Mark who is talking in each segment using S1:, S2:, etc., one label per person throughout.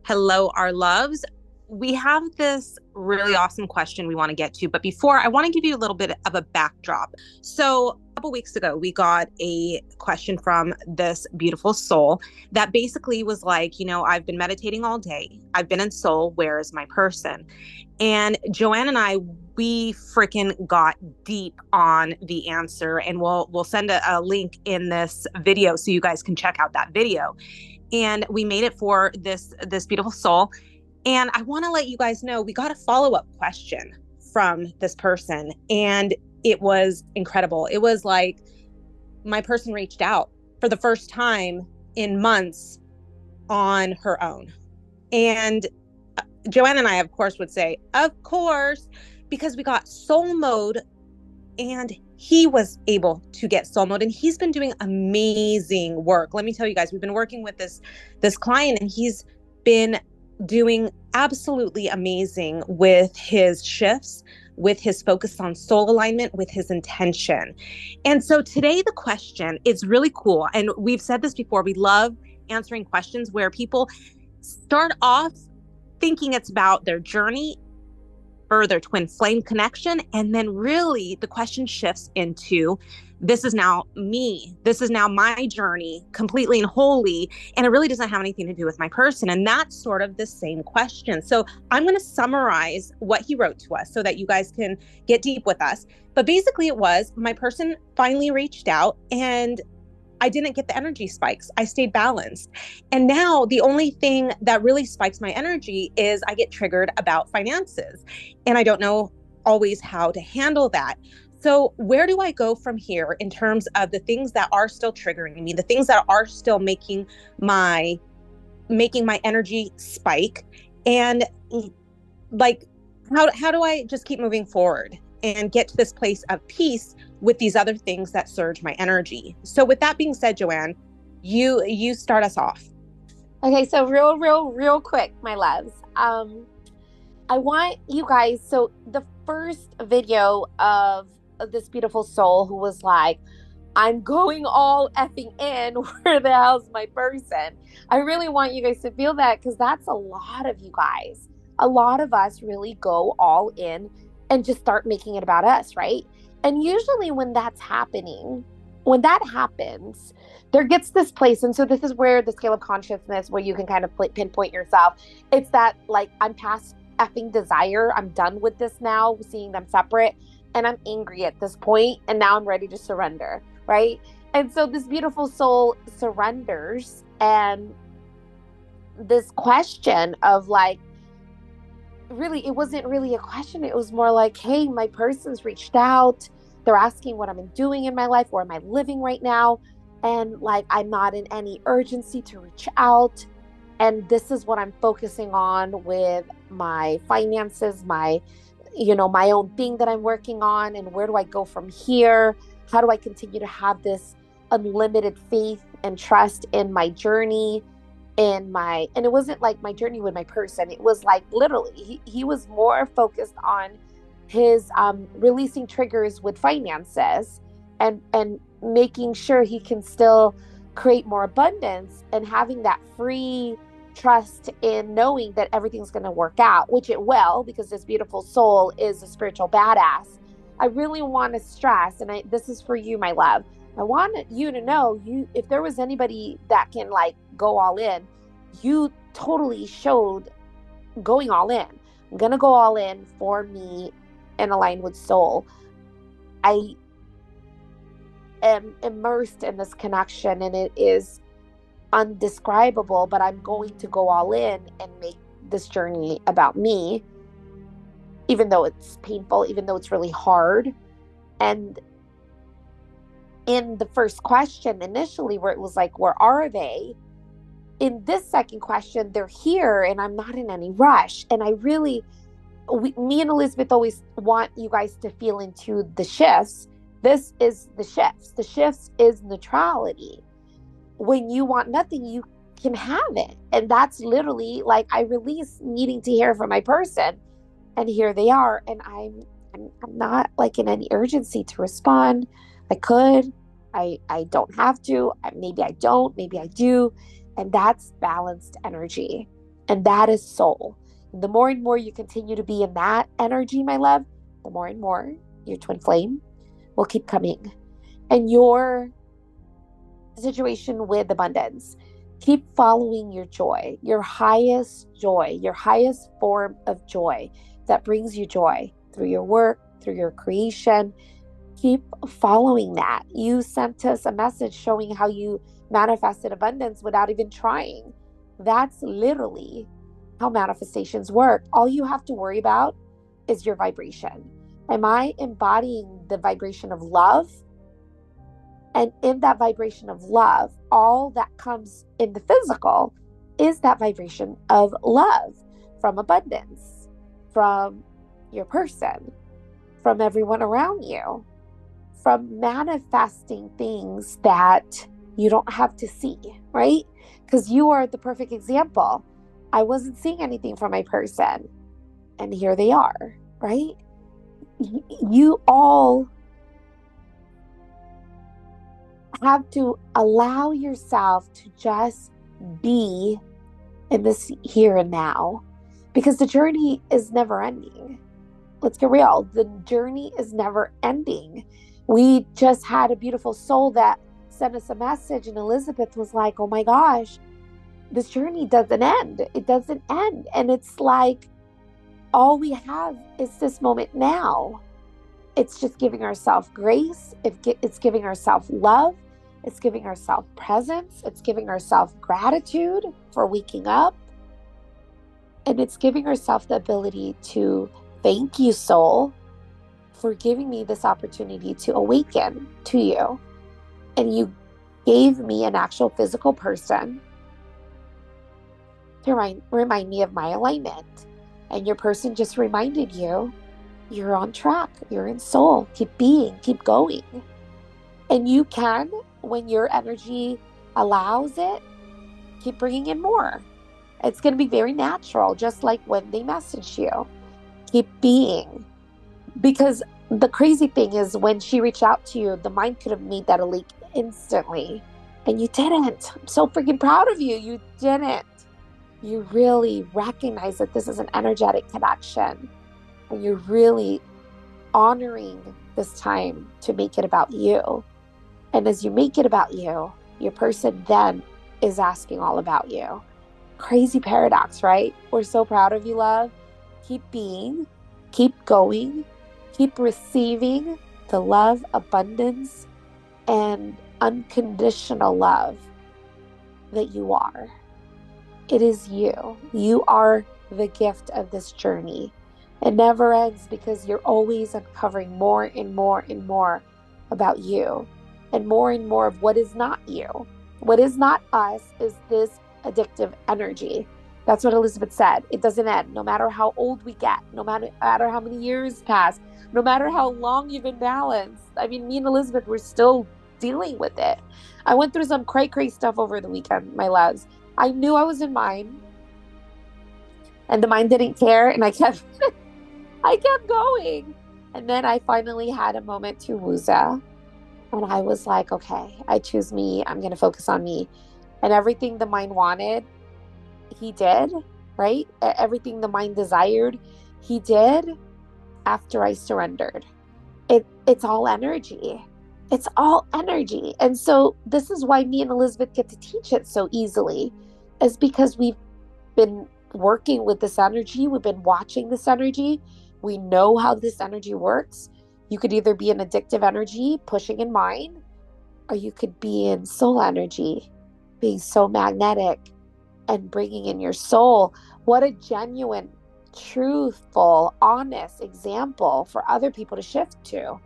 S1: Hello, our loves. We have this really awesome question we want to get to, but before, I want to give you a little bit of a backdrop. So, a couple weeks ago, we got a question from this beautiful soul that basically was like, I've been meditating all day. I've been in soul. Where is my person? And Joanne and I, we freaking got deep on the answer, and we'll send a link in this video so you guys can check out that video. And we made it for this beautiful soul. And I want to let you guys know we got a follow-up question from this person, and it was incredible. It was like my person reached out for the first time in months on her own. And Joanne and I, of course, would say, of course, because we got soul mode, and he was able to get soul mode, and he's been doing amazing work. Let me tell you guys, we've been working with this client, and he's been doing absolutely amazing with his shifts, with his focus on soul alignment, with his intention. And so today the question is really cool. And we've said this before, we love answering questions where people start off thinking it's about their journey or their twin flame connection. And then really the question shifts into, this is now me. This is now my journey completely and wholly. And it really doesn't have anything to do with my person. And that's sort of the same question. So I'm going to summarize what he wrote to us so that you guys can get deep with us. But basically it was, my person finally reached out and I didn't get the energy spikes. I stayed balanced. And now the only thing that really spikes my energy is I get triggered about finances. And I don't know always how to handle that. So where do I go from here in terms of the things that are still triggering me, the things that are still making my energy spike? And like, how do I just keep moving forward and get to this place of peace with these other things that surge my energy? So with that being said, Joanne, you start us off.
S2: Okay, so real quick, my loves. I want you guys, so the first video of this beautiful soul who was like, I'm going all effing in, where the hell's my person? I really want you guys to feel that, because that's a lot of you guys. A lot of us really go all in and just start making it about us, right? And usually when that happens, there gets this place. And so this is where the scale of consciousness, where you can kind of pinpoint yourself. It's that, like, I'm past effing desire. I'm done with this now, seeing them separate. And I'm angry at this point. And now I'm ready to surrender, right? And so this beautiful soul surrenders. And this question of, like, really, it wasn't really a question. It was more like, hey, my person's reached out. They're asking what I'm doing in my life. Where am I living right now? And, like, I'm not in any urgency to reach out. And this is what I'm focusing on with my finances, my own thing that I'm working on. And where do I go from here? How do I continue to have this unlimited faith and trust in my journey? And it wasn't like my journey with my person. It was like, literally, he was more focused on his releasing triggers with finances and making sure he can still create more abundance and having that free trust in knowing that everything's going to work out, which it will, because this beautiful soul is a spiritual badass. I really want to stress, and this is for you, my love. I want you to know, if there was anybody that can, like, go all in, you totally showed going all in. I'm going to go all in for me and align with soul. I am immersed in this connection, and it is undescribable, but I'm going to go all in and make this journey about me, even though it's painful, even though it's really hard. And in the first question initially, where it was like, where are they? In this second question, they're here, and I'm not in any rush. And I really, me and Elizabeth always want you guys to feel into the shifts. This is the shifts. The shifts is neutrality. When you want nothing, you can have it. And that's literally, like, I release needing to hear from my person, and here they are. And I'm not, like, in any urgency to respond. I could, I don't have to. Maybe I don't, maybe I do. And that's balanced energy. And that is soul. The more and more you continue to be in that energy, my love, the more and more your twin flame will keep coming. And your situation with abundance, keep following your joy, your highest form of joy that brings you joy through your work, through your creation. Keep following that. You sent us a message showing how you manifested abundance without even trying. That's literally how manifestations work. All you have to worry about is your vibration. Am I embodying the vibration of love? And in that vibration of love, all that comes in the physical is that vibration of love from abundance, from your person, from everyone around you, from manifesting things that you don't have to see, right? Because you are the perfect example. I wasn't seeing anything from my person, and here they are, right? You all have to allow yourself to just be in this here and now, because the journey is never ending. Let's get real. The journey is never ending. We just had a beautiful soul that sent us a message, and Elizabeth was like, oh my gosh, this journey doesn't end. It doesn't end. And it's like, all we have is this moment now. It's just giving ourselves grace. It's giving ourselves love. It's giving ourselves presence. It's giving ourselves gratitude for waking up. And it's giving ourselves the ability to thank you, soul, for giving me this opportunity to awaken to you. And you gave me an actual physical person to remind me of my alignment. And your person just reminded you, you're on track, you're in soul, keep being, keep going. And you can, when your energy allows it, keep bringing in more. It's going to be very natural, just like when they message you. Keep being. Because the crazy thing is, when she reached out to you, the mind could have made that a leak instantly. And you didn't. I'm so freaking proud of you. You didn't. You really recognize that this is an energetic connection. And you're really honoring this time to make it about you. And as you make it about you, your person then is asking all about you. Crazy paradox, right? We're so proud of you, love. Keep being, keep going, keep receiving the love, abundance, and unconditional love that you are. It is you. You are the gift of this journey. It never ends, because you're always uncovering more and more and more about you, and more of what is not you. What is not us is this addictive energy. That's what Elizabeth said. It doesn't end. No matter how old we get, no matter how many years pass, no matter how long you've been balanced. I mean, me and Elizabeth, we're still dealing with it. I went through some cray stuff over the weekend, my loves. I knew I was in mine, and the mind didn't care, and I kept going. And then I finally had a moment to wooza, and I was like, okay, I choose me. I'm going to focus on me. And everything the mind wanted, he did, right? Everything the mind desired, he did after I surrendered. It's all energy. It's all energy. And so this is why me and Elizabeth get to teach it so easily, is because we've been working with this energy. We've been watching this energy. We know how this energy works. You could either be in addictive energy, pushing in mind, or you could be in soul energy, being so magnetic and bringing in your soul. What a genuine, truthful, honest example for other people to shift to.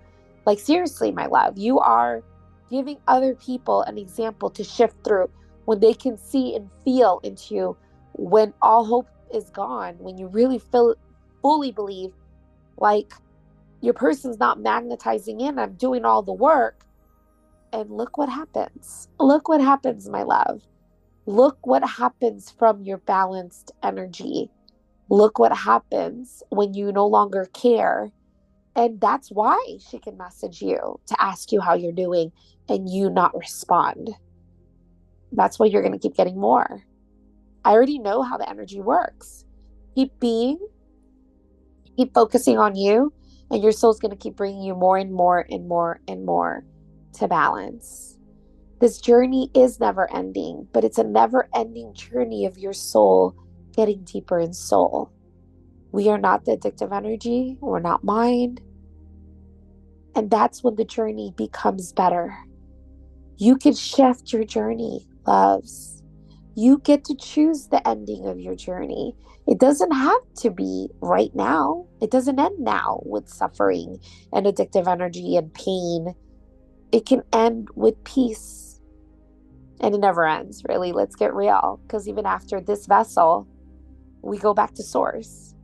S2: Like, seriously, my love, you are giving other people an example to shift through, when they can see and feel into you, when all hope is gone, when you really fully believe, like, your person's not magnetizing in, I'm doing all the work. And look what happens. Look what happens, my love. Look what happens from your balanced energy. Look what happens when you no longer care. And that's why she can message you to ask you how you're doing and you not respond. That's why you're going to keep getting more. I already know how the energy works. Keep being, keep focusing on you, and your soul's going to keep bringing you more and more and more and more to balance. This journey is never ending, but it's a never ending journey of your soul getting deeper in soul. We are not the addictive energy, we're not mind. And that's when the journey becomes better. You can shift your journey, loves. You get to choose the ending of your journey. It doesn't have to be right now. It doesn't end now with suffering and addictive energy and pain. It can end with peace. And it never ends, really. Let's get real. Because even after this vessel, we go back to source.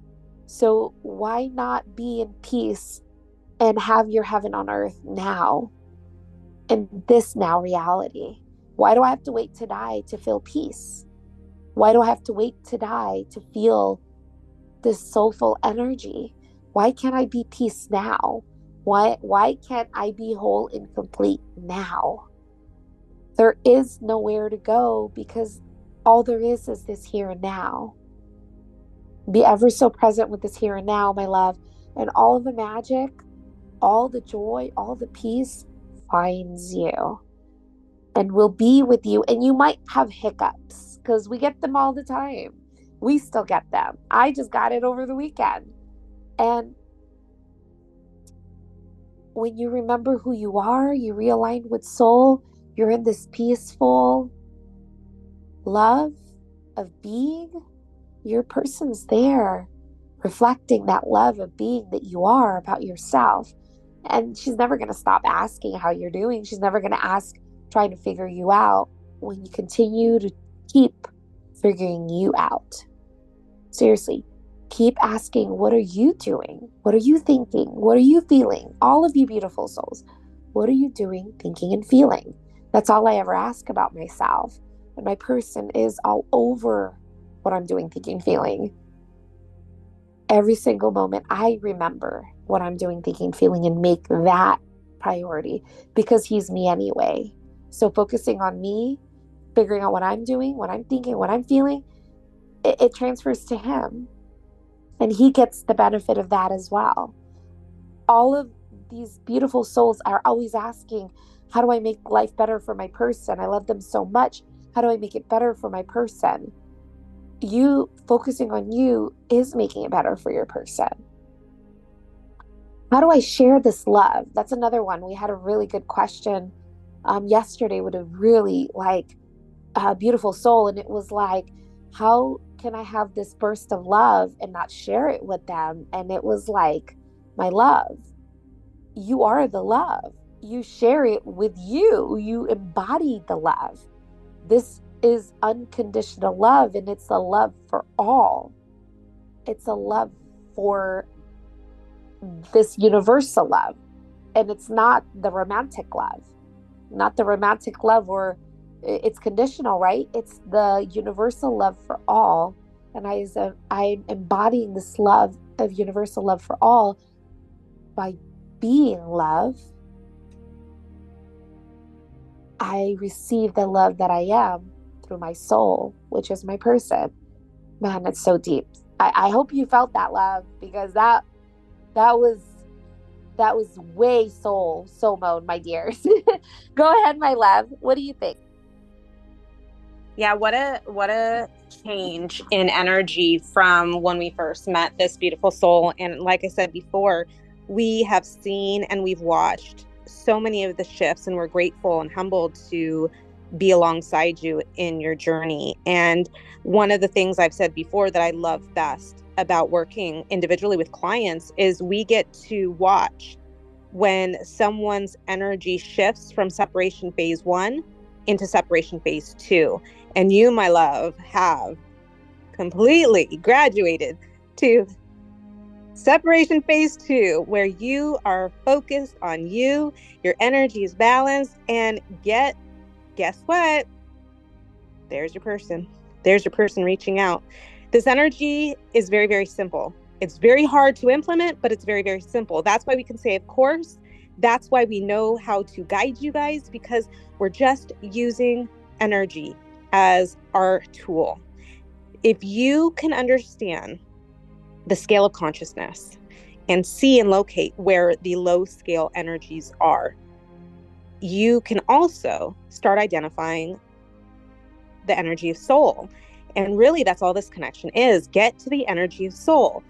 S2: So why not be in peace and have your heaven on earth now, in this now reality? Why do I have to wait to die to feel peace? Why do I have to wait to die to feel this soulful energy? Why can't I be peace now? Why can't I be whole and complete now? There is nowhere to go because all there is this here and now. Be ever so present with this here and now, my love, and all of the magic, all the joy, all the peace finds you and will be with you. And you might have hiccups because we get them all the time. We still get them. I just got it over the weekend. And when you remember who you are, you realign with soul, you're in this peaceful love of being, your person's there reflecting that love of being that you are about yourself. And she's never going to stop asking how you're doing. She's never going to ask, trying to figure you out, when you continue to keep figuring you out. Seriously, keep asking, what are you doing? What are you thinking? What are you feeling? All of you beautiful souls, what are you doing, thinking, and feeling? That's all I ever ask about myself. And my person is all over what I'm doing, thinking, feeling. Every single moment, I remember what I'm doing, thinking, feeling, and make that priority because he's me anyway. So focusing on me, figuring out what I'm doing, what I'm thinking, what I'm feeling, it transfers to him. And he gets the benefit of that as well. All of these beautiful souls are always asking, how do I make life better for my person? I love them so much. How do I make it better for my person? You focusing on you is making it better for your person. How do I share this love? That's another one. We had a really good question yesterday with a really beautiful soul. And it was like, how can I have this burst of love and not share it with them? And it was like, my love, you are the love. You share it with you. You embody the love. This is unconditional love, and it's a love for all. It's a love for this universal love. And it's not the romantic love, where it's conditional, right? It's the universal love for all. And I'm embodying this love of universal love for all by being love. I receive the love that I am through my soul, which is my person. Man, it's so deep. I hope you felt that love, because that was way soul mode, my dears. Go ahead, my love. What do you think?
S1: Yeah, what a change in energy from when we first met this beautiful soul. And like I said before, we have seen and we've watched so many of the shifts, and we're grateful and humbled to be alongside you in your journey. And one of the things I've said before that I love best about working individually with clients is we get to watch when someone's energy shifts from separation phase 1 into separation phase 2. And you, my love, have completely graduated to separation phase 2, where you are focused on you, your energy is balanced, and guess what? There's your person. There's your person reaching out. This energy is very, very simple. It's very hard to implement, but it's very, very simple. That's why we can say, of course. That's why we know how to guide you guys, because we're just using energy as our tool. If you can understand the scale of consciousness and see and locate where the low scale energies are, you can also start identifying the energy of soul. And really, that's all this connection is. Get to the energy of soul.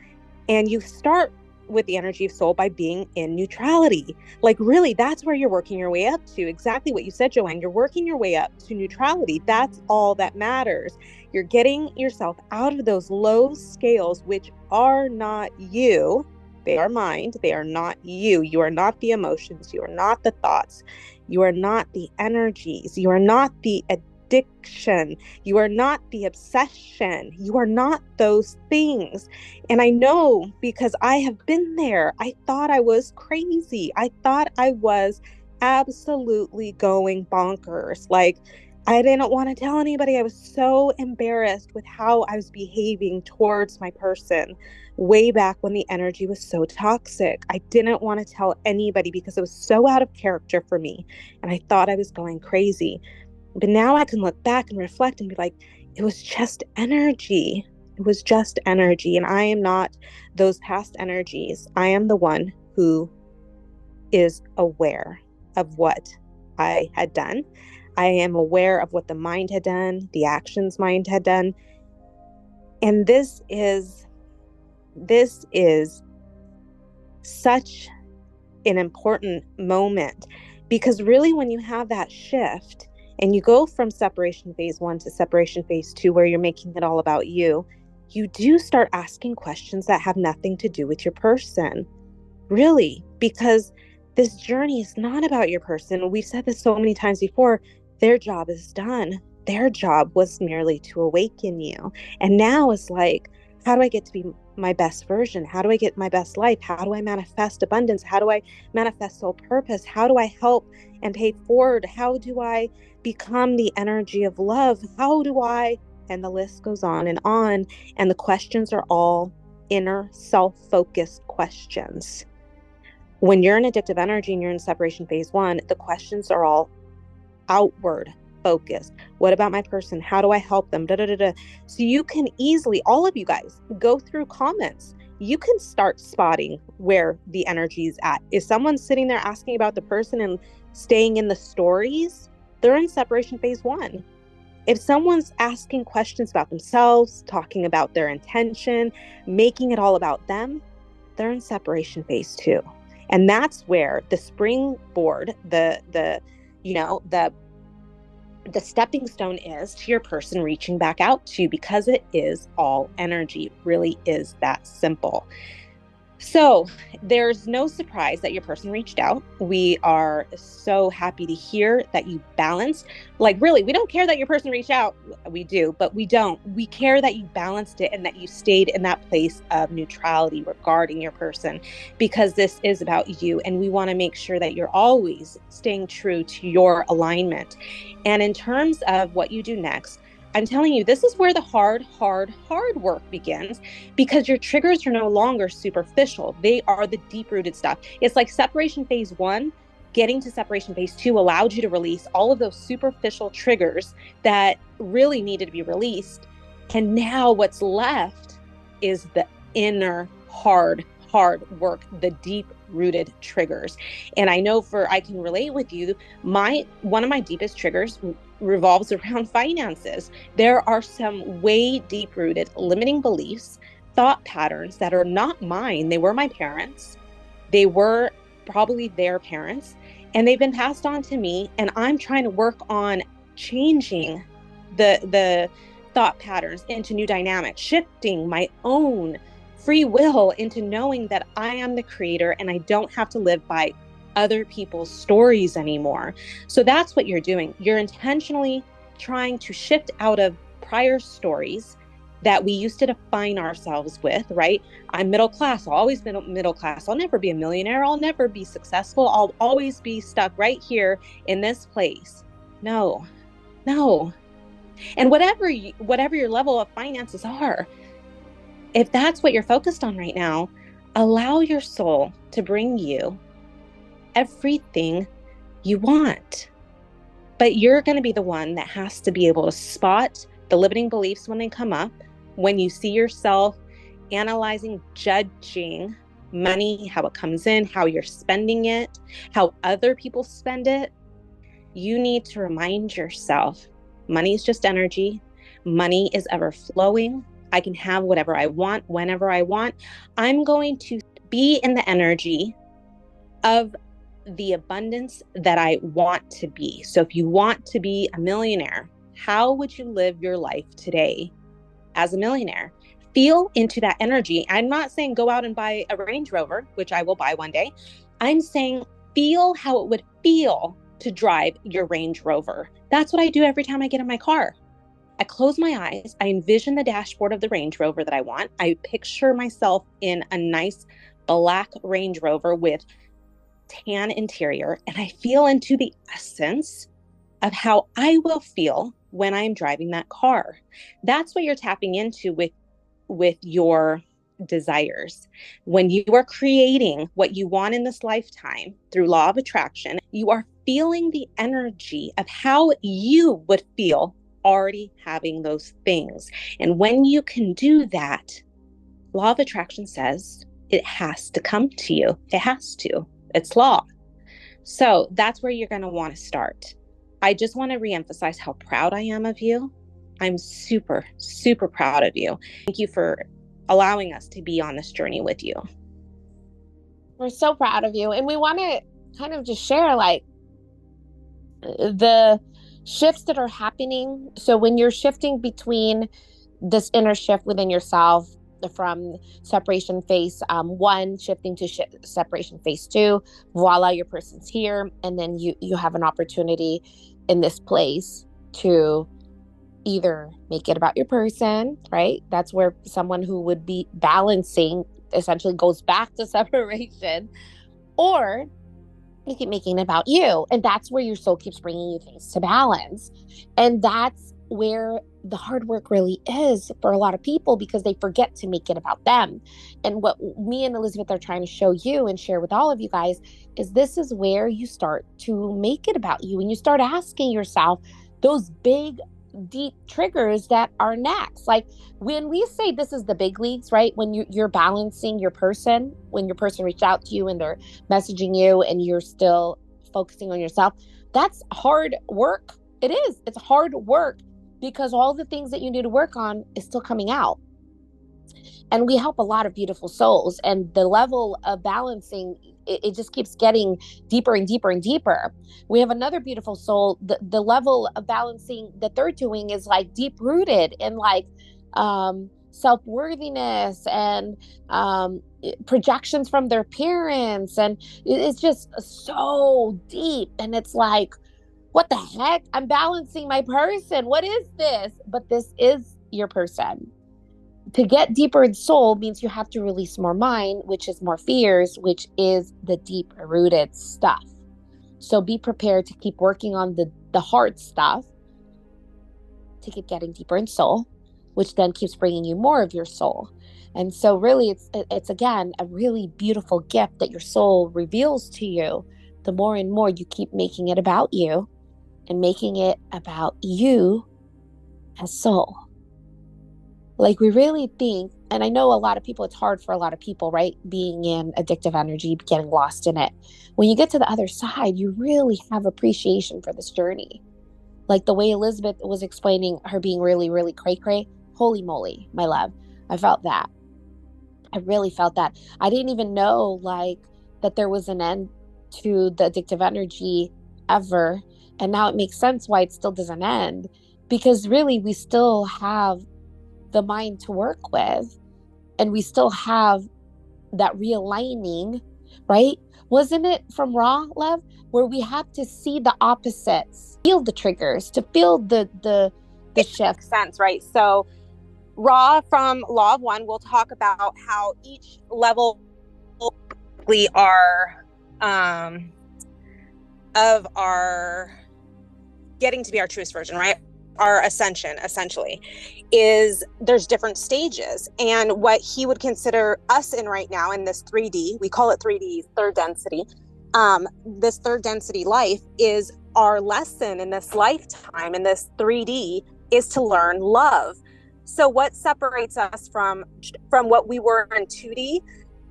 S1: And you start with the energy of soul by being in neutrality. Like, really, that's where you're working your way up to. Exactly what you said, Joanne. You're working your way up to neutrality. That's all that matters. You're getting yourself out of those low scales, which are not you. They are mind. They are not you. You are not the emotions. You are not the thoughts. You are not the energies. You are not the addiction. You are not the obsession. You are not those things. And I know because I have been there. I thought I was crazy. I thought I was absolutely going bonkers. Like, I didn't want to tell anybody. I was so embarrassed with how I was behaving towards my person way back when the energy was so toxic. I didn't want to tell anybody because it was so out of character for me. And I thought I was going crazy. But now I can look back and reflect and be like, it was just energy. It was just energy. And I am not those past energies. I am the one who is aware of what I had done. I am aware of what the mind had done, the actions mind had done. And this is such an important moment, because really when you have that shift and you go from separation phase 1 to separation phase 2, where you're making it all about you, you do start asking questions that have nothing to do with your person, really, because this journey is not about your person. We've said this so many times before. Their job is done. Their job was merely to awaken you. And now it's like, how do I get to be my best version? How do I get my best life? How do I manifest abundance? How do I manifest soul purpose? How do I help and pay forward? How do I become the energy of love? How do I? And the list goes on. And the questions are all inner self-focused questions. When you're in addictive energy and you're in separation phase 1, the questions are all outward focused. What about my person? How do I help them? Da, da, da, da. So you can easily, all of you guys, go through comments. You can start spotting where the energy is at. If someone's sitting there asking about the person and staying in the stories, they're in separation phase 1. If someone's asking questions about themselves, talking about their intention, making it all about them, they're in separation phase 2. And that's where the springboard, the stepping stone is to your person reaching back out to you, because it is all energy. It really is that simple. So there's no surprise that your person reached out. We are so happy to hear that you balanced. Like, really, we don't care that your person reached out. We do, but we don't. We care that you balanced it and that you stayed in that place of neutrality regarding your person, because this is about you. And we want to make sure that you're always staying true to your alignment. And in terms of what you do next, I'm telling you, this is where the hard work begins, because your triggers are no longer superficial. They are the deep-rooted stuff. It's like separation phase 1, getting to separation phase 2 allowed you to release all of those superficial triggers that really needed to be released. And now what's left is the inner hard work, the deep-rooted triggers. And I know I can relate with you. One of my deepest triggers revolves around finances. There are some way deep-rooted limiting beliefs, thought patterns that are not mine. They were my parents. They were probably their parents, and they've been passed on to me. And I'm trying to work on changing the thought patterns into new dynamics, shifting my own free will into knowing that I am the creator and I don't have to live by other people's stories anymore. So that's what you're doing. You're intentionally trying to shift out of prior stories that we used to define ourselves with, right? I'm middle class. I'll always be middle class. I'll never be a millionaire. I'll never be successful. I'll always be stuck right here in this place. No. And whatever your level of finances are, if that's what you're focused on right now, allow your soul to bring you everything you want. But you're going to be the one that has to be able to spot the limiting beliefs when they come up, when you see yourself analyzing, judging money, how it comes in, how you're spending it, how other people spend it, you need to remind yourself, money is just energy. Money is ever flowing. I can have whatever I want, whenever I want. I'm going to be in the energy of the abundance that I want to be. So if you want to be a millionaire, how would you live your life today as a millionaire? Feel into that energy. I'm not saying go out and buy a Range Rover, which I will buy one day. I'm saying feel how it would feel to drive your Range Rover. That's what I do every time I get in my car. I close my eyes. I envision the dashboard of the Range Rover that I want. I picture myself in a nice black Range Rover with tan interior, and I feel into the essence of how I will feel when I'm driving that car. That's what you're tapping into with your desires. When you are creating what you want in this lifetime through law of attraction, you are feeling the energy of how you would feel already having those things. And when you can do that, law of attraction says it has to come to you. It has to. It's law. So that's where you're going to want to start. I just want to reemphasize how proud I am of you. I'm super, super proud of you. Thank you for allowing us to be on this journey with you.
S2: We're so proud of you. And we want to kind of just share like the shifts that are happening. So when you're shifting between this inner shift within yourself from separation phase 1 shifting to separation phase 2, voila, your person's here, and then you have an opportunity in this place to either make it about your person, right? That's where someone who would be balancing essentially goes back to separation, or you keep making it about you, and that's where your soul keeps bringing you things to balance. And that's where the hard work really is for a lot of people, because they forget to make it about them. And what me and Elizabeth are trying to show you and share with all of you guys is this is where you start to make it about you, and you start asking yourself those big deep triggers that are next. Like when we say this is the big leagues, right? When you're balancing your person, when your person reached out to you and they're messaging you and you're still focusing on yourself, that's hard work. It is. It's hard work because all the things that you need to work on is still coming out. And we help a lot of beautiful souls, and the level of balancing, it just keeps getting deeper and deeper and deeper. We have another beautiful soul. The level of balancing that they're doing is like deep rooted in like self-worthiness and projections from their parents. And it's just so deep. And it's like, what the heck? I'm balancing my person. What is this? But this is your person. To get deeper in soul means you have to release more mind, which is more fears, which is the deep rooted stuff. So be prepared to keep working on the hard stuff to keep getting deeper in soul, which then keeps bringing you more of your soul. And so really it's again a really beautiful gift that your soul reveals to you. The more and more you keep making it about you and making it about you as soul. Like we really think, and I know a lot of people, it's hard for a lot of people, right? Being in addictive energy, getting lost in it. When you get to the other side, you really have appreciation for this journey. Like the way Elizabeth was explaining her being really, really cray-cray. Holy moly, my love. I felt that. I really felt that. I didn't even know like that there was an end to the addictive energy ever. And now it makes sense why it still doesn't end. Because really we still have the mind to work with, and we still have that realigning, right? Wasn't it from Raw, love, where we have to see the opposites, feel the triggers, to feel the shift?
S1: Makes sense, right? So Raw from Law of One, we'll talk about how each level we are of our getting to be our truest version, right? Our ascension, essentially, is there's different stages. And what he would consider us in right now in this 3D, we call it 3D, third density. This third density life is our lesson in this lifetime, in this 3D, is to learn love. So what separates us from what we were in 2D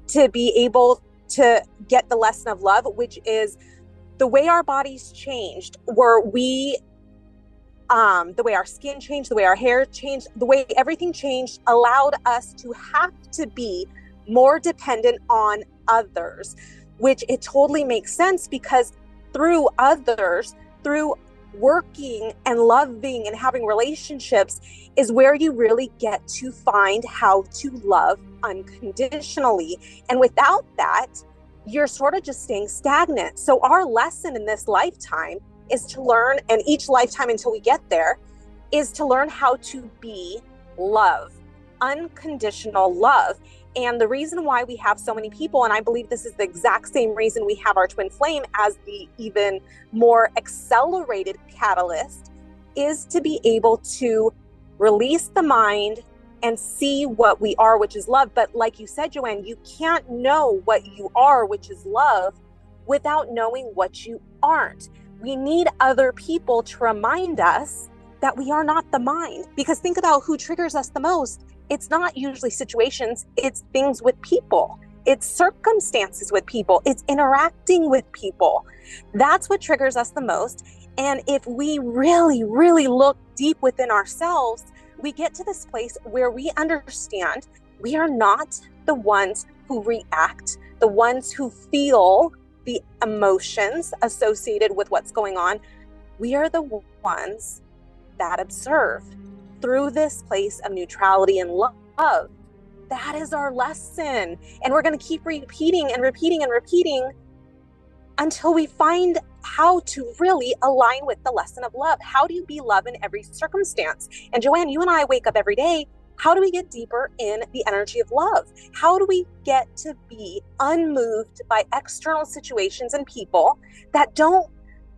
S1: to be able to get the lesson of love, which is the way our bodies changed, where we the way our skin changed, the way our hair changed, the way everything changed allowed us to have to be more dependent on others, which it totally makes sense, because through others, through working and loving and having relationships is where you really get to find how to love unconditionally. And without that, you're sort of just staying stagnant. So our lesson in this lifetime is to learn, and each lifetime until we get there, is to learn how to be love, unconditional love. And the reason why we have so many people, and I believe this is the exact same reason we have our twin flame as the even more accelerated catalyst, is to be able to release the mind and see what we are, which is love. But like you said, Joanne, you can't know what you are, which is love, without knowing what you aren't. We need other people to remind us that we are not the mind. Because think about who triggers us the most. It's not usually situations, it's things with people. It's circumstances with people. It's interacting with people. That's what triggers us the most. And if we really, really look deep within ourselves, we get to this place where we understand we are not the ones who react, the ones who feel the emotions associated with what's going on. We are the ones that observe through this place of neutrality and love. That is our lesson. And we're going to keep repeating and repeating and repeating until we find how to really align with the lesson of love. How do you be love in every circumstance? And Joanne, you and I wake up every day. How do we get deeper in the energy of love? How do we get to be unmoved by external situations and people that don't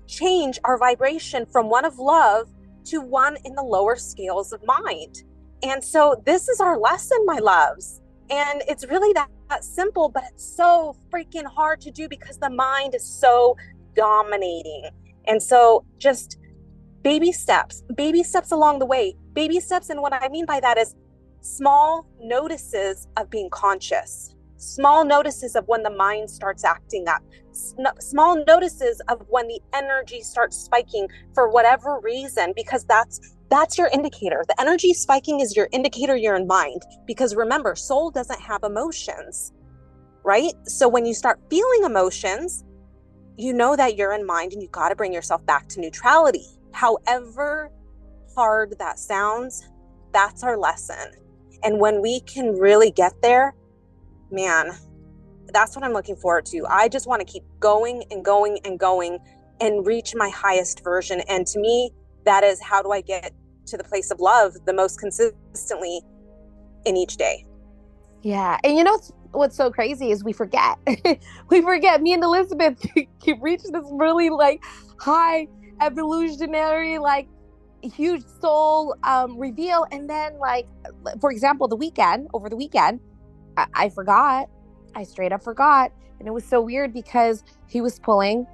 S1: change our vibration from one of love to one in the lower scales of mind? And so this is our lesson, my loves. And it's really that simple, but it's so freaking hard to do because the mind is so dominating. And so just baby steps along the way, baby steps. And what I mean by that is small notices of being conscious, small notices of when the mind starts acting up, small notices of when the energy starts spiking for whatever reason, because that's your indicator. The energy spiking is your indicator you're in mind, because remember, soul doesn't have emotions, right? So when you start feeling emotions, you know that you're in mind and you got to bring yourself back to neutrality. However hard that sounds, that's our lesson. And when we can really get there, man, that's what I'm looking forward to. I just want to keep going and going and going and reach my highest version. And to me, that is, how do I get to the place of love the most consistently in each day?
S2: Yeah. And you know what's so crazy is we forget. We forget. Me and Elizabeth keep reaching this really like high evolutionary, like huge soul reveal. And then, like, for example, over the weekend, I forgot. I straight up forgot. And it was so weird because he was pulling.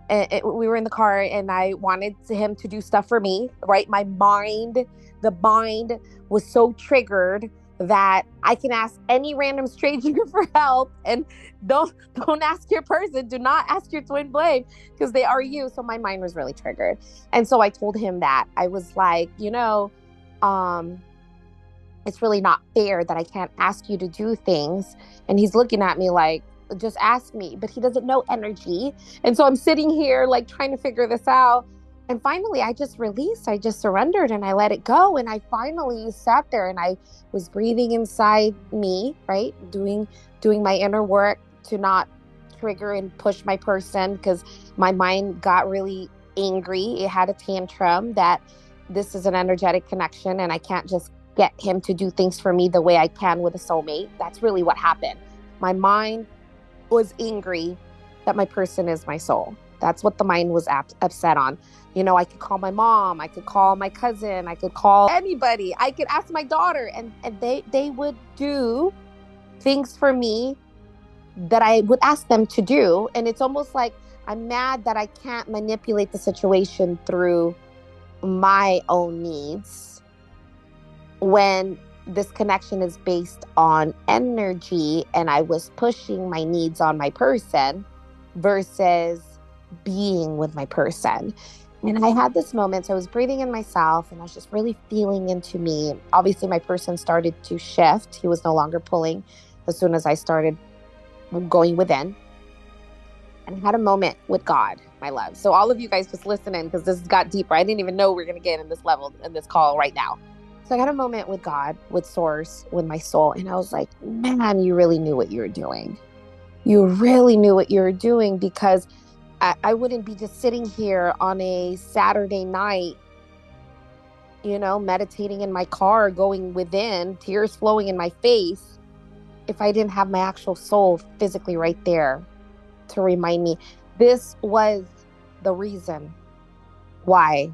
S2: We were in the car and I wanted him to do stuff for me, right? The mind was so triggered that I can ask any random stranger for help, and don't ask your person. Do not ask your twin flame, because they are you. So my mind was really triggered. And so I told him that. I was like, it's really not fair that I can't ask you to do things. And he's looking at me like, just ask me. But he doesn't know energy. And so I'm sitting here like trying to figure this out. And finally, I just released. I just surrendered and I let it go. And I finally sat there and I was breathing inside me, right? Doing my inner work to not trigger and push my person, because my mind got really angry. It had a tantrum that this is an energetic connection and I can't just get him to do things for me the way I can with a soulmate. That's really what happened. My mind was angry that my person is my soul. That's what the mind was upset on. I could call my mom, I could call my cousin, I could call anybody, I could ask my daughter, and they would do things for me that I would ask them to do. And it's almost like I'm mad that I can't manipulate the situation through my own needs. when this connection is based on energy and I was pushing my needs on my person versus being with my person. And I had this moment, so I was breathing in myself and I was just really feeling into me. Obviously, my person started to shift. He was no longer pulling as soon as I started going within. And I had a moment with God, my love. So all of you guys just listening, because this got deeper. I didn't even know we are going to get in this level, in this call right now. So I had a moment with God, with source, with my soul. And I was like, man, you really knew what you were doing. You really knew what you were doing, because I wouldn't be just sitting here on a Saturday night, meditating in my car, going within, tears flowing in my face, if I didn't have my actual soul physically right there to remind me. This was the reason why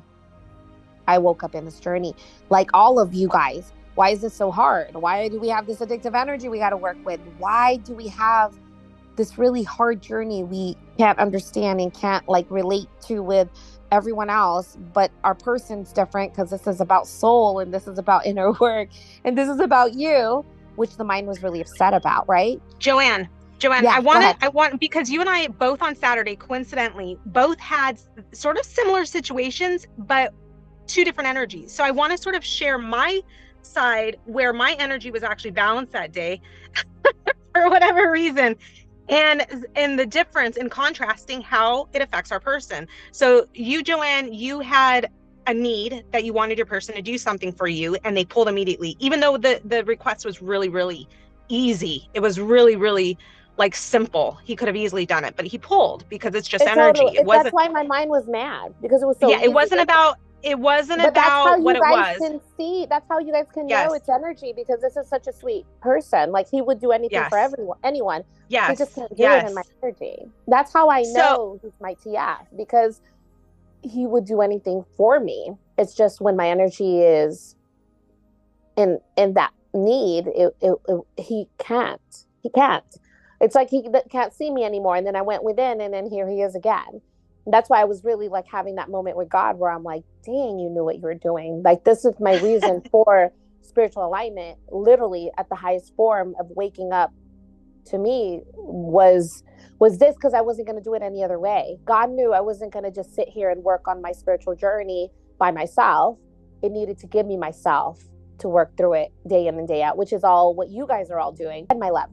S2: I woke up in this journey. Like all of you guys, why is this so hard? Why do we have this addictive energy we got to work with? Why do we have this really hard journey we can't understand and can't relate to with everyone else, but our person's different, because this is about soul and this is about inner work and this is about you, which the mind was really upset about, right?
S1: Joanne,
S2: Yeah,
S1: I want, because you and I both on Saturday, coincidentally, both had sort of similar situations, but two different energies. So I want to sort of share my side where my energy was actually balanced that day for whatever reason. And the difference in contrasting how it affects our person. So you, Joanne, you had a need that you wanted your person to do something for you, and they pulled immediately, even though the request was really, really easy. It was really, really simple. He could have easily done it, but he pulled because it's just energy. It
S2: that's
S1: wasn't,
S2: why my mind was mad, because it was so
S1: yeah,
S2: easy.
S1: it wasn't
S2: But that's how
S1: about what
S2: you
S1: it
S2: guys
S1: was.
S2: can see. That's how you guys can know
S1: Yes,
S2: it's energy, because this is such a sweet person. Like, he would do anything for
S1: yes,
S2: everyone, anyone. He just
S1: yes,
S2: can't do it in my
S1: yes.
S2: energy. That's how I
S1: So
S2: know he's my TF, because he would do anything for me. It's just when my energy is in that need, he can't. He can't. It's like he can't see me anymore. And then I went within, and then here he is again. That's why I was really having that moment with God where I'm like, dang, you knew what you were doing. This is my reason for spiritual alignment. Literally at the highest form of waking up to me was this, because I wasn't going to do it any other way. God knew I wasn't going to just sit here and work on my spiritual journey by myself. It needed to give me myself to work through it day in and day out, which is all what you guys are all doing. And my love.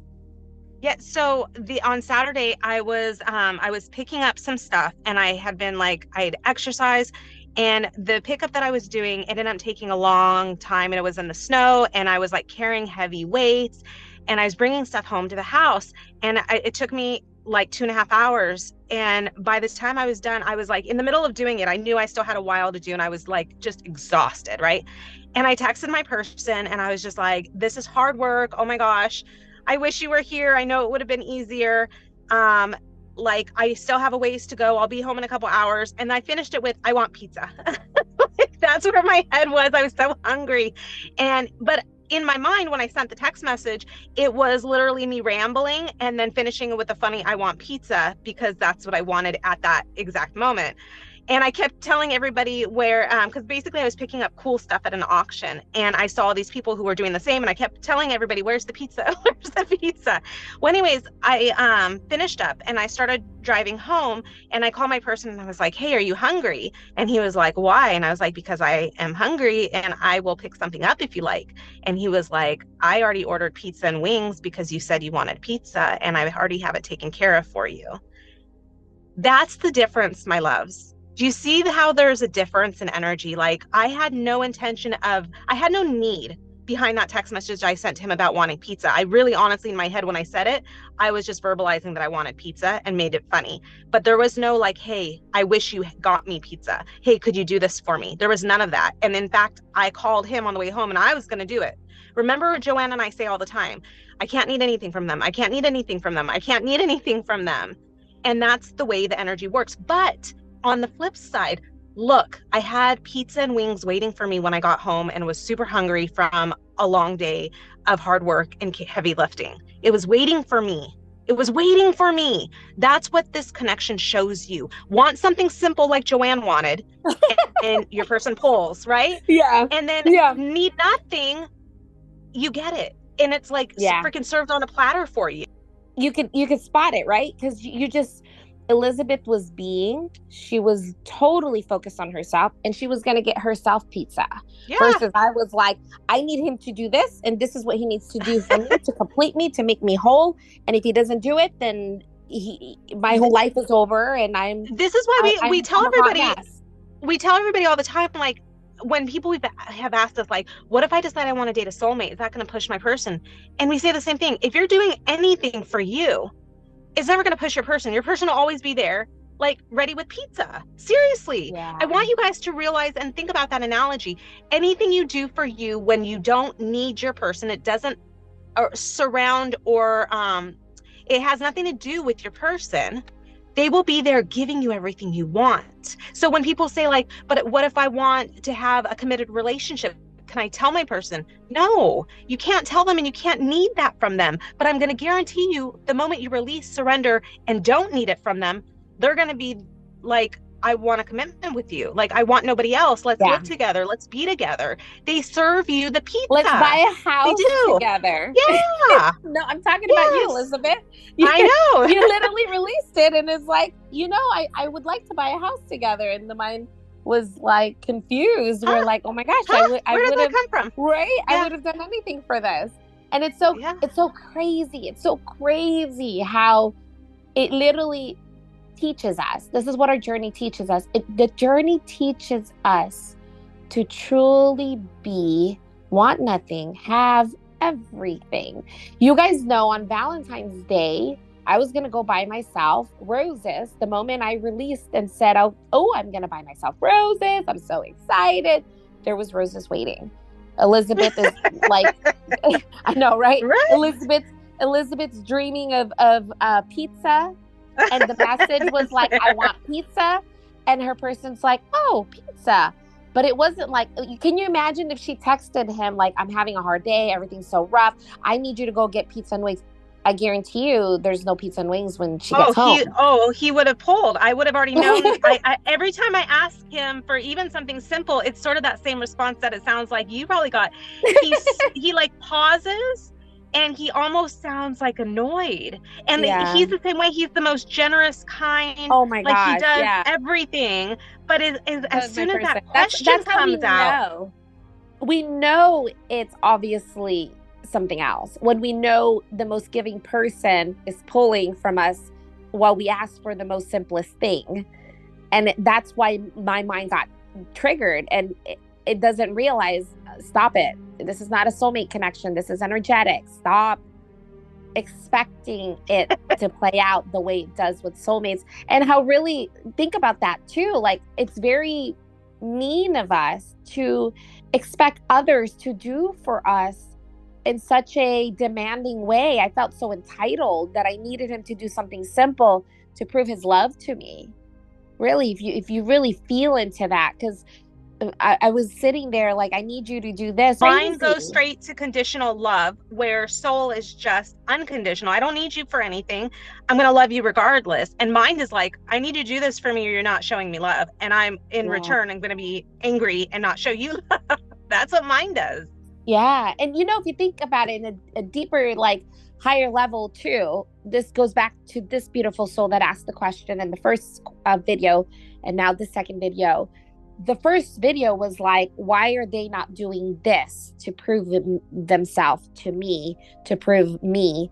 S1: yeah, so on Saturday I was picking up some stuff, and I had been I had exercised, and the pickup that I was doing it ended up taking a long time, and it was in the snow, and I was carrying heavy weights, and I was bringing stuff home to the house, and it took me 2.5 hours. And by this time I was done, I was in the middle of doing it. I knew I still had a while to do, and I was just exhausted, right? And I texted my person, and I was just like, this is hard work. Oh my gosh. I wish you were here. I know it would have been easier. Um, I still have a ways to go. I'll be home in a couple hours. And I finished it with, I want pizza. That's where my head was. I was so hungry. But in my mind, when I sent the text message, it was literally me rambling and then finishing it with a funny, I want pizza, because that's what I wanted at that exact moment. And I kept telling everybody where, because basically I was picking up cool stuff at an auction, and I saw these people who were doing the same, and I kept telling everybody, where's the pizza? Where's the pizza? Well, anyways, I finished up and I started driving home, and I called my person and I was like, hey, are you hungry? And he was like, why? And I was like, because I am hungry and I will pick something up if you like. And he was like, I already ordered pizza and wings because you said you wanted pizza, and I already have it taken care of for you. That's the difference, my loves. Do you see how there's a difference in energy? I had no I had no need behind that text message I sent him about wanting pizza. I really, honestly, in my head, when I said it, I was just verbalizing that I wanted pizza and made it funny. But there was no hey, I wish you got me pizza. Hey, could you do this for me? There was none of that. And in fact, I called him on the way home and I was going to do it. Remember, Joanne and I say all the time, I can't need anything from them. I can't need anything from them. I can't need anything from them. And that's the way the energy works. But on the flip side, look, I had pizza and wings waiting for me when I got home and was super hungry from a long day of hard work and heavy lifting. It was waiting for me. It was waiting for me. That's what this connection shows you. Want something simple like Joanne wanted, and your person pulls, right?
S2: Yeah.
S1: And then
S2: Yeah.
S1: need nothing, you get it. And it's like
S2: Yeah.
S1: freaking served on a platter for you.
S2: You could spot it, right? Because you just, Elizabeth she was totally focused on herself, and she was going to get herself pizza.
S1: Yeah.
S2: Versus I was like, I need him to do this, and this is what he needs to do for me to complete me, to make me whole. And if he doesn't do it, then my whole life is over, and
S1: this is why we tell everybody, we tell everybody all the time, like, when people have asked us, like, what if I decide I want to date a soulmate? Is that going to push my person? And we say the same thing. If you're doing anything for you, it's never going to push your person. Your person will always be there, like, ready with pizza. Seriously.
S2: Yeah.
S1: I want you guys to realize and think about that analogy. Anything you do for you when you don't need your person, it doesn't surround or it has nothing to do with your person, they will be there giving you everything you want. So when people say, like, but what if I want to have a committed relationship? Can I tell my person? No, you can't tell them, and you can't need that from them. But I'm going to guarantee you, the moment you release, surrender, and don't need it from them, they're going to be like, I want a commitment with you. Like, I want nobody else. Let's live together. Let's be together. They serve you the pizza.
S2: Let's buy a house together.
S1: Yeah.
S2: No, I'm talking about you, Elizabeth.
S1: I know.
S2: You literally released it, and it's like, I would like to buy a house together. And the mind was like confused. We're like, oh my gosh,
S1: where did that come from?
S2: Right? Yeah. I would have done anything for this. And it's so crazy. It's so crazy how it literally teaches us. This is what our journey teaches us. The journey teaches us to truly want nothing, have everything. You guys know, on Valentine's Day, I was going to go buy myself roses. The moment I released and said, oh, I'm going to buy myself roses, I'm so excited, there was roses waiting. Elizabeth is like, I know, right? Elizabeth's dreaming of pizza. And the message was like, I want pizza. And her person's like, oh, pizza. But it wasn't like, can you imagine if she texted him, like, I'm having a hard day, everything's so rough, I need you to go get pizza and wings. I guarantee you there's no pizza and wings when she gets home.
S1: He would have pulled. I would have already known. I every time I ask him for even something simple, it's sort of that same response that it sounds like you probably got. He like pauses, and he almost sounds like annoyed. And he's the same way. He's the most generous, kind.
S2: Oh my gosh,
S1: like he does everything. But as soon as that question comes out,
S2: we know it's obviously something else. When we know the most giving person is pulling from us while we ask for the most simplest thing. And that's why my mind got triggered, and it doesn't realize, stop it. This is not a soulmate connection. This is energetic. Stop expecting it to play out the way it does with soulmates. And how, really think about that too. Like, it's very mean of us to expect others to do for us in such a demanding way. I felt so entitled that I needed him to do something simple to prove his love to me. Really, if you really feel into that, because I was sitting there like, I need you to do this.
S1: Mine goes straight to conditional love, where soul is just unconditional. I don't need you for anything. I'm going to love you regardless. And mine is like, I need you to do this for me, or you're not showing me love. And I'm in return, I'm going to be angry and not show you love. That's what mine does.
S2: Yeah. And if you think about it in a deeper, like, higher level too, this goes back to this beautiful soul that asked the question in the first video, and now the second video. The first video was like, why are they not doing this to prove themselves to me, to prove me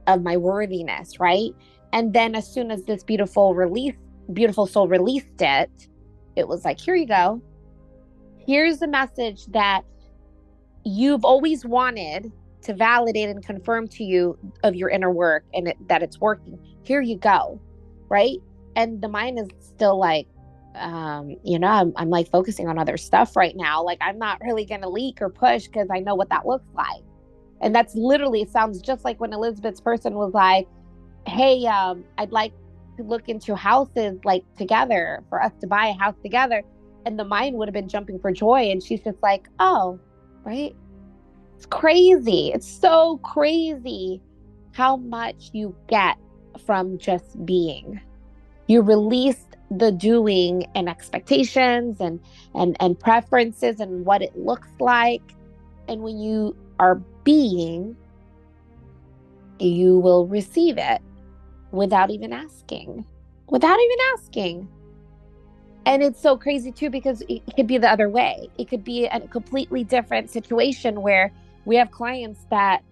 S2: of my worthiness, right? And then as soon as this beautiful soul released it, it was like, here you go. Here's a message that you've always wanted to validate and confirm to you of your inner work, and that it's working. Here you go, right? And the mind is still like, I'm like focusing on other stuff right now. Like, I'm not really going to leak or push because I know what that looks like. And that's literally, it sounds just like when Elizabeth's person was like, hey, I'd like to look into houses, like, together, for us to buy a house together. And the mind would have been jumping for joy. And she's just like, oh, right. It's crazy. It's so crazy how much you get from just being. You release the doing and expectations and preferences and what it looks like. And when you are being, you will receive it without even asking. Without even asking. And it's so crazy too, because it could be the other way. It could be a completely different situation where we have clients that,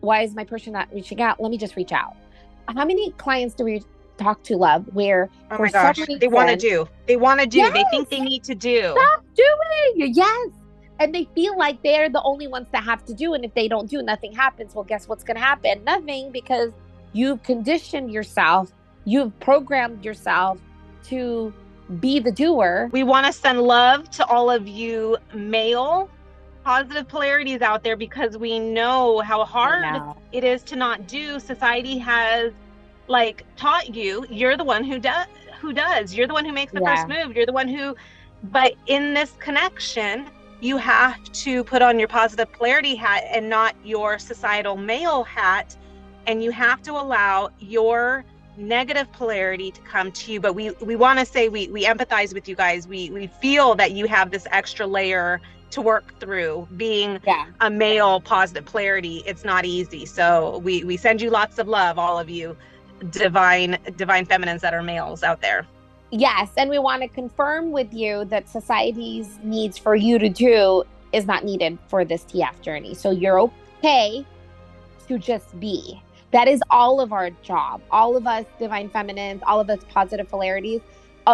S2: why is my person not reaching out? Let me just reach out. How many clients do we talk to, love, where
S1: Oh
S2: for
S1: my
S2: some
S1: gosh,
S2: reason,
S1: they want to do. They want to do. They think
S2: yes,
S1: they need to do.
S2: stop doing. Yes. And they feel like they're the only ones that have to do. And if they don't do, nothing happens. Well, guess what's going to happen? Nothing, because you've conditioned yourself, you've programmed yourself to be the doer.
S1: We want to send love to all of you male positive polarities out there, because we know how hard it is to not do. Society has like taught you, you're the one who does, you're the one who makes the first move, you're the one who, but in this connection, you have to put on your positive polarity hat and not your societal male hat. And you have to allow your negative polarity to come to you. But we want to say we empathize with you guys. We feel that you have this extra layer to work through being a male positive polarity. It's not easy. So we send you lots of love, all of you divine feminines that are males out there.
S2: Yes. And we want to confirm with you that society's needs for you to do is not needed for this TF journey. So you're okay to just be. That is all of our job. All of us divine feminines, all of us positive polarities,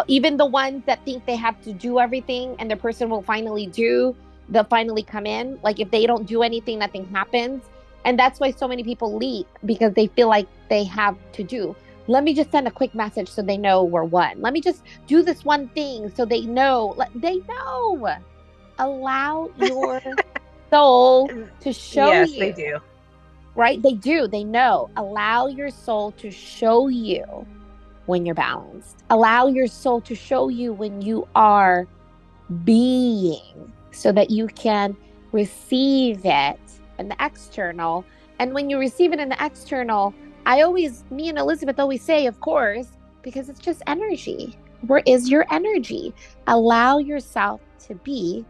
S2: even the ones that think they have to do everything and the person will finally do, they'll finally come in. Like if they don't do anything, nothing happens. And that's why so many people leap, because they feel like they have to do. Let me just send a quick message so they know we're one. Let me just do this one thing so they know. They know. Allow your soul to show you.
S1: Yes, they do.
S2: Right? They do. They know. Allow your soul to show you when you're balanced. Allow your soul to show you when you are being, so that you can receive it in the external. And when you receive it in the external, me and Elizabeth always say, of course, because it's just energy. Where is your energy? Allow yourself to be.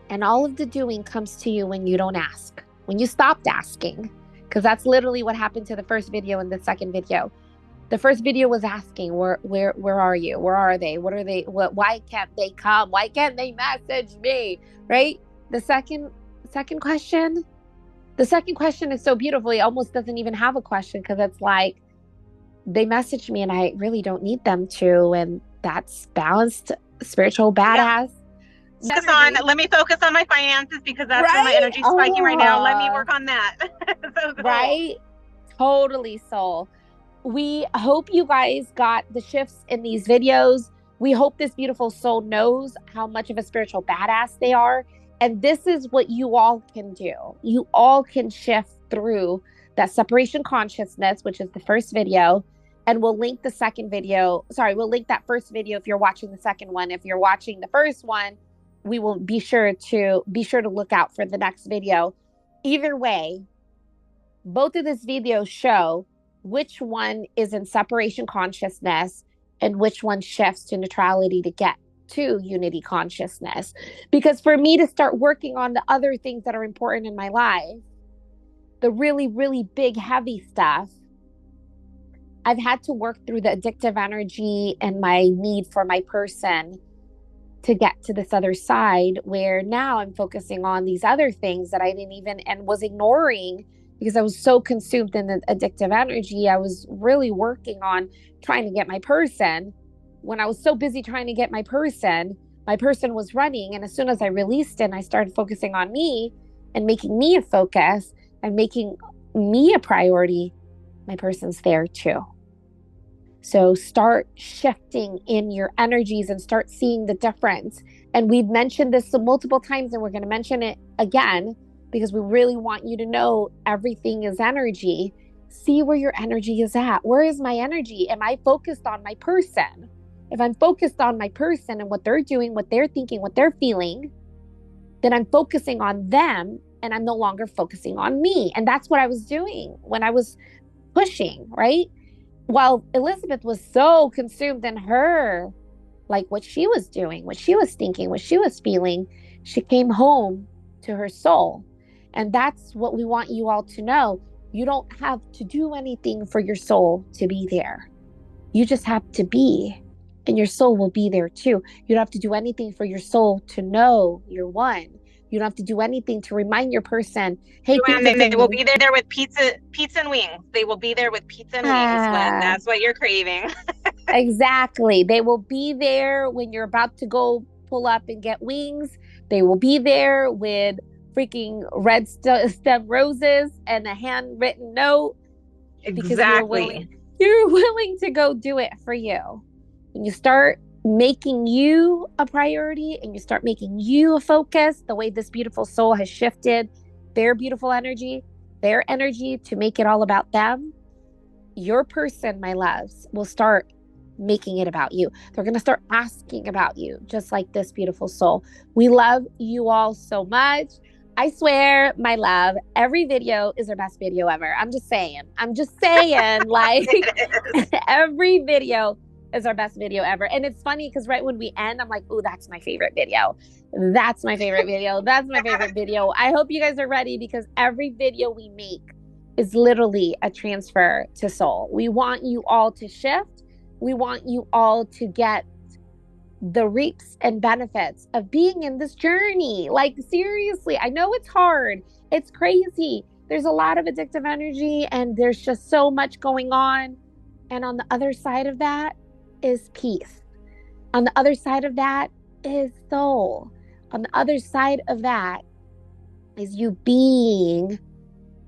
S2: And all of the doing comes to you when you don't ask. When you stopped asking, because that's literally what happened to the first video and the second video. The first video was asking, where are you? Where are they? What are they? Why can't they come? Why can't they message me? Right? The second question is so beautiful. It almost doesn't even have a question, because it's like, they messaged me and I really don't need them to. And that's balanced, spiritual, badass.
S1: Let me focus on my finances, because that's where my energy's spiking right now. Let me work on that. So cool.
S2: Right? Totally, soul. We hope you guys got the shifts in these videos. We hope this beautiful soul knows how much of a spiritual badass they are. And this is what you all can do. You all can shift through that separation consciousness, which is the first video. And we'll link the second video. Sorry, we'll link that first video if you're watching the second one. If you're watching the first one, we will be sure to look out for the next video. Either way, both of these videos show which one is in separation consciousness and which one shifts to neutrality to get to unity consciousness. Because for me to start working on the other things that are important in my life, the really, really big, heavy stuff, I've had to work through the addictive energy and my need for my person to get to this other side, where now I'm focusing on these other things that I didn't even, and was ignoring, because I was so consumed in the addictive energy. I was really working on trying to get my person. When I was so busy trying to get my person was running. And as soon as I released it and I started focusing on me and making me a focus and making me a priority, my person's there too. So start shifting in your energies and start seeing the difference. And we've mentioned this multiple times, and we're going to mention it again, because we really want you to know everything is energy. See where your energy is at. Where is my energy? Am I focused on my person? If I'm focused on my person and what they're doing, what they're thinking, what they're feeling, then I'm focusing on them and I'm no longer focusing on me. And that's what I was doing when I was pushing, right? While Elizabeth was so consumed in her, like what she was doing, what she was thinking, what she was feeling, she came home to her soul. And that's what we want you all to know. You don't have to do anything for your soul to be there. You just have to be, and your soul will be there too. You don't have to do anything for your soul to know you're one. You don't have to do anything to remind your person, hey, things are
S1: Joanne, they
S2: getting
S1: will be there with pizza and wings. They will be there with pizza and wings when
S2: ah,
S1: that's what you're craving.
S2: exactly. They will be there when you're about to go pull up and get wings. They will be there with freaking red stem roses and a handwritten note because
S1: Exactly.
S2: you're willing to go do it for you. When you start making you a priority and you start making you a focus, the way this beautiful soul has shifted their beautiful energy, their energy to make it all about them, your person, my loves, will start making it about you. They're going to start asking about you, just like this beautiful soul. We love you all so much. I swear, my love, every video is our best video ever. I'm just saying. Like, every video is our best video ever. And it's funny because right when we end, I'm like, oh, that's my favorite video. That's my favorite video. That's my favorite video. I hope you guys are ready because every video we make is literally a transfer to soul. We want you all to shift. We want you all to get the reaps and benefits of being in this journey. Like, seriously, I know it's hard. It's crazy. There's a lot of addictive energy and there's just so much going on. And on the other side of that is peace. On the other side of that is soul. On the other side of that is you being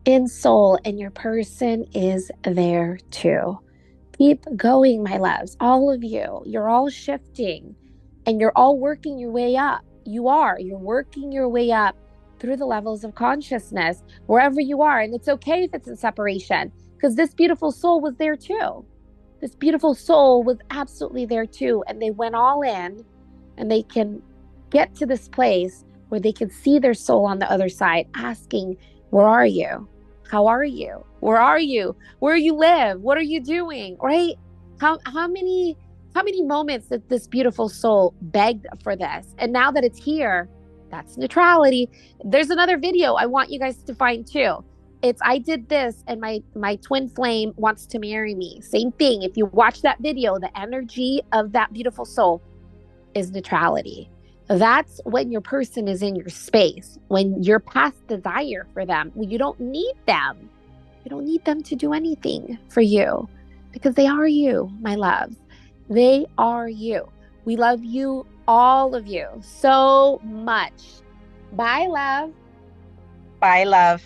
S2: in soul, and your person is there too. Keep going, my loves. All of you, you're all shifting and you're all working your way up. You're working your way up through the levels of consciousness, wherever you are. And it's okay if it's in separation, because this beautiful soul was there too. This beautiful soul was absolutely there too. And they went all in, and they can get to this place where they can see their soul on the other side, asking, where are you? How are you? Where are you? Where you live? What are you doing? Right? How many moments that this beautiful soul begged for this? And now that it's here, that's neutrality. There's another video I want you guys to find too. It's I did this and my twin flame wants to marry me. Same thing. If you watch that video, the energy of that beautiful soul is neutrality. That's when your person is in your space, when you're past desire for them, when you don't need them. You don't need them to do anything for you because they are you, my loves. They are you. We love you, all of you, so much. Bye, love.
S1: Bye, love.